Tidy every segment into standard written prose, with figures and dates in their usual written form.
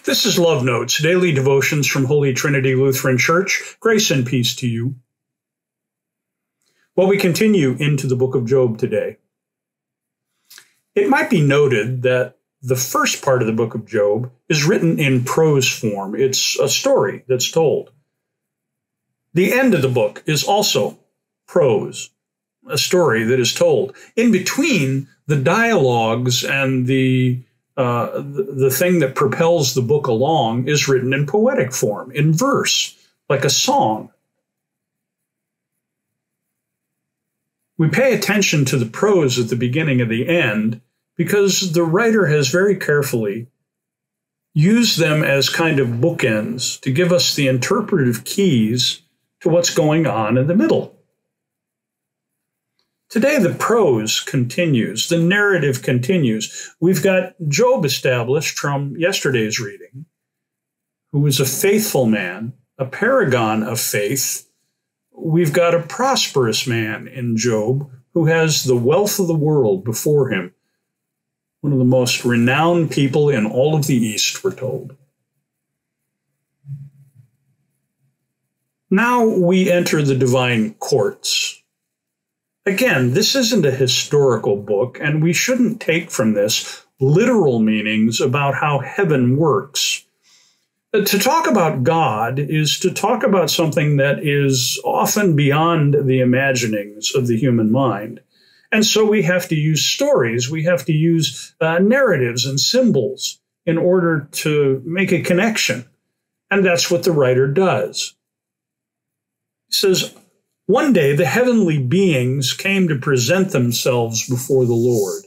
This is Love Notes, daily devotions from Holy Trinity Lutheran Church. Grace and peace to you. Well, we continue into the book of Job today. It might be noted that the first part of the book of Job is written in prose form. It's a story that's told. The end of the book is also prose, a story that is told. In between, the dialogues and the thing that propels the book along is written in poetic form, in verse, like a song. We pay attention to the prose at the beginning and the end because the writer has very carefully used them as kind of bookends to give us the interpretive keys to what's going on in the middle. Today, the prose continues, the narrative continues. We've got Job established from yesterday's reading, who was a faithful man, a paragon of faith. We've got a prosperous man in Job who has the wealth of the world before him, one of the most renowned people in all of the East, we're told. Now we enter the divine courts. Again, this isn't a historical book, and we shouldn't take from this literal meanings about how heaven works. To talk about God is to talk about something that is often beyond the imaginings of the human mind. And so we have to use stories, we have to use narratives and symbols in order to make a connection. And that's what the writer does. He says, one day, the heavenly beings came to present themselves before the Lord.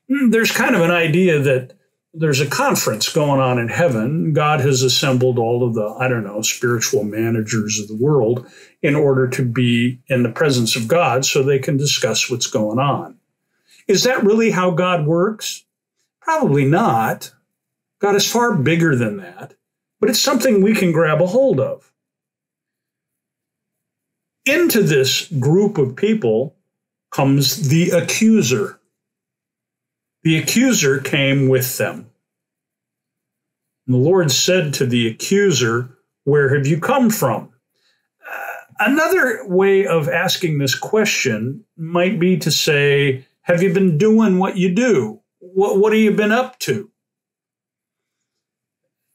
There's kind of an idea that there's a conference going on in heaven. God has assembled all of the, spiritual managers of the world in order to be in the presence of God so they can discuss what's going on. Is that really how God works? Probably not. God is far bigger than that, but it's something we can grab a hold of. Into this group of people comes the accuser. The accuser came with them. And the Lord said to the accuser, "Where have you come from?" Another way of asking this question might be to say, have you been doing what you do? What have you been up to?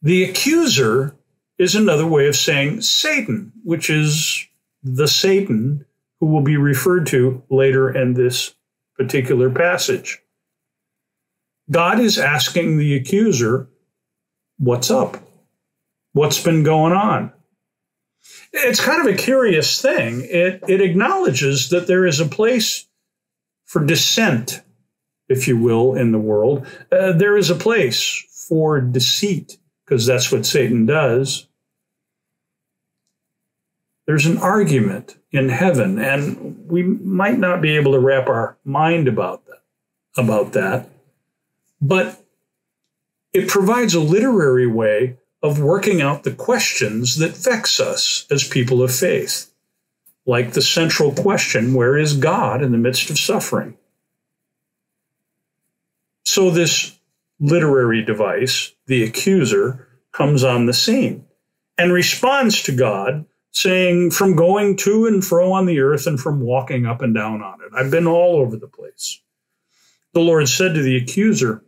The accuser is another way of saying Satan, which is the Satan who will be referred to later in this particular passage. God is asking the accuser, what's up? What's been going on? It's kind of a curious thing. It acknowledges that there is a place for dissent, if you will, in the world. There is a place for deceit, because that's what Satan does. There's an argument in heaven, and we might not be able to wrap our mind about that, but it provides a literary way of working out the questions that vex us as people of faith, like the central question, where is God in the midst of suffering? So this literary device, the accuser, comes on the scene and responds to God, saying, from going to and fro on the earth and from walking up and down on it. I've been all over the place. The Lord said to the accuser,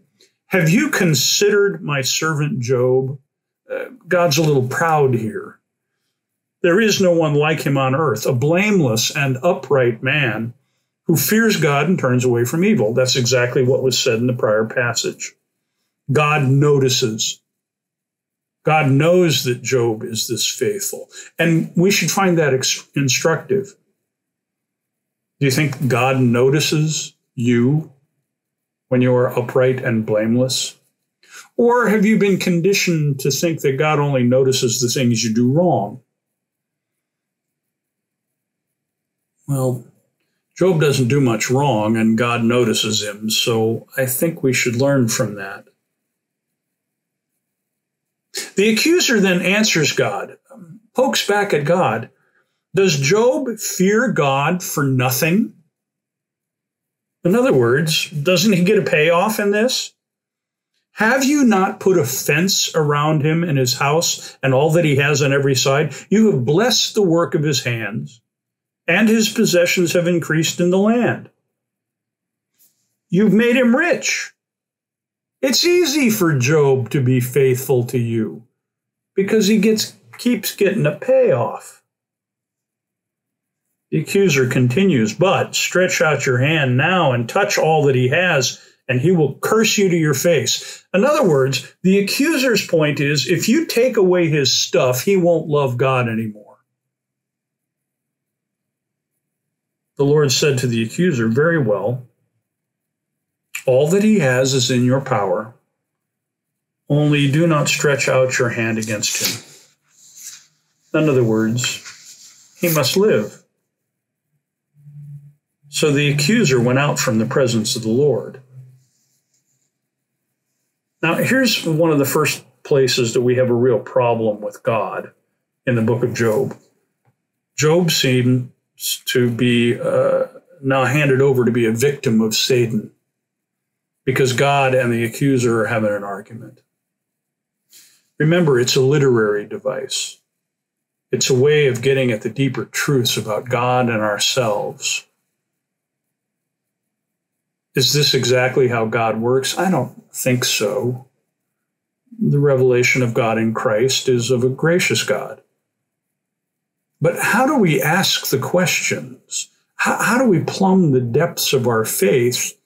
have you considered my servant Job? God's a little proud here. There is no one like him on earth, a blameless and upright man who fears God and turns away from evil. That's exactly what was said in the prior passage. God notices. God knows that Job is this faithful, and we should find that instructive. Do you think God notices you when you are upright and blameless? Or have you been conditioned to think that God only notices the things you do wrong? Well, Job doesn't do much wrong, and God notices him, so I think we should learn from that. The accuser then answers God, pokes back at God. Does Job fear God for nothing? In other words, doesn't he get a payoff in this? Have you not put a fence around him and his house and all that he has on every side? You have blessed the work of his hands, and his possessions have increased in the land. You've made him rich. It's easy for Job to be faithful to you because he keeps getting a payoff. The accuser continues, but stretch out your hand now and touch all that he has, and he will curse you to your face. In other words, the accuser's point is, if you take away his stuff, he won't love God anymore. The Lord said to the accuser, very well, all that he has is in your power. Only do not stretch out your hand against him. In other words, he must live. So the accuser went out from the presence of the Lord. Now, here's one of the first places that we have a real problem with God in the book of Job. Job seems to be now handed over to be a victim of Satan because God and the accuser are having an argument. Remember, it's a literary device. It's a way of getting at the deeper truths about God and ourselves. Is this exactly how God works? I don't think so. The revelation of God in Christ is of a gracious God. But how do we ask the questions? How do we plumb the depths of our faith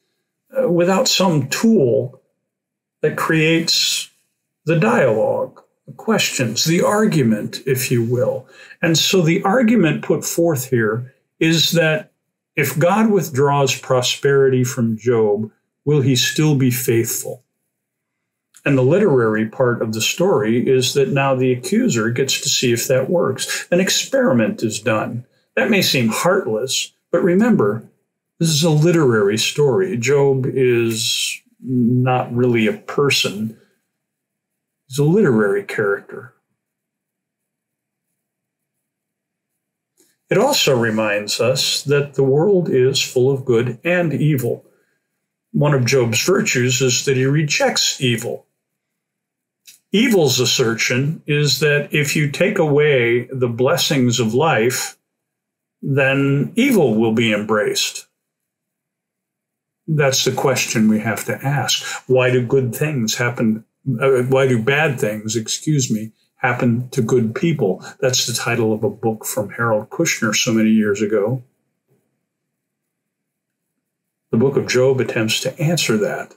without some tool that creates the dialogue, the questions, the argument, if you will? And so the argument put forth here is that if God withdraws prosperity from Job, will he still be faithful? And the literary part of the story is that now the accuser gets to see if that works. An experiment is done. That may seem heartless, but remember, this is a literary story. Job is not really a person. He's a literary character. It also reminds us that the world is full of good and evil. One of Job's virtues is that he rejects evil. Evil's assertion is that if you take away the blessings of life, then evil will be embraced. That's the question we have to ask. Why do bad things, happen to good people? That's the title of a book from Harold Kushner so many years ago. The book of Job attempts to answer that.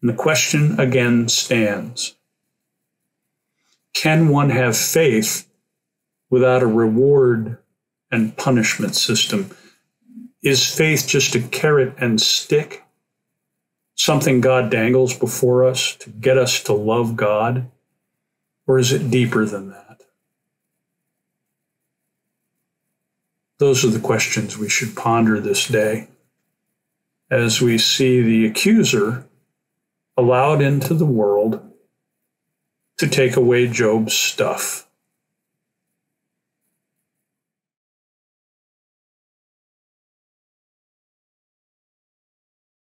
And the question again stands. Can one have faith without a reward and punishment system? Is faith just a carrot and stick? Something God dangles before us to get us to love God? Or is it deeper than that? Those are the questions we should ponder this day as we see the accuser allowed into the world to take away Job's stuff.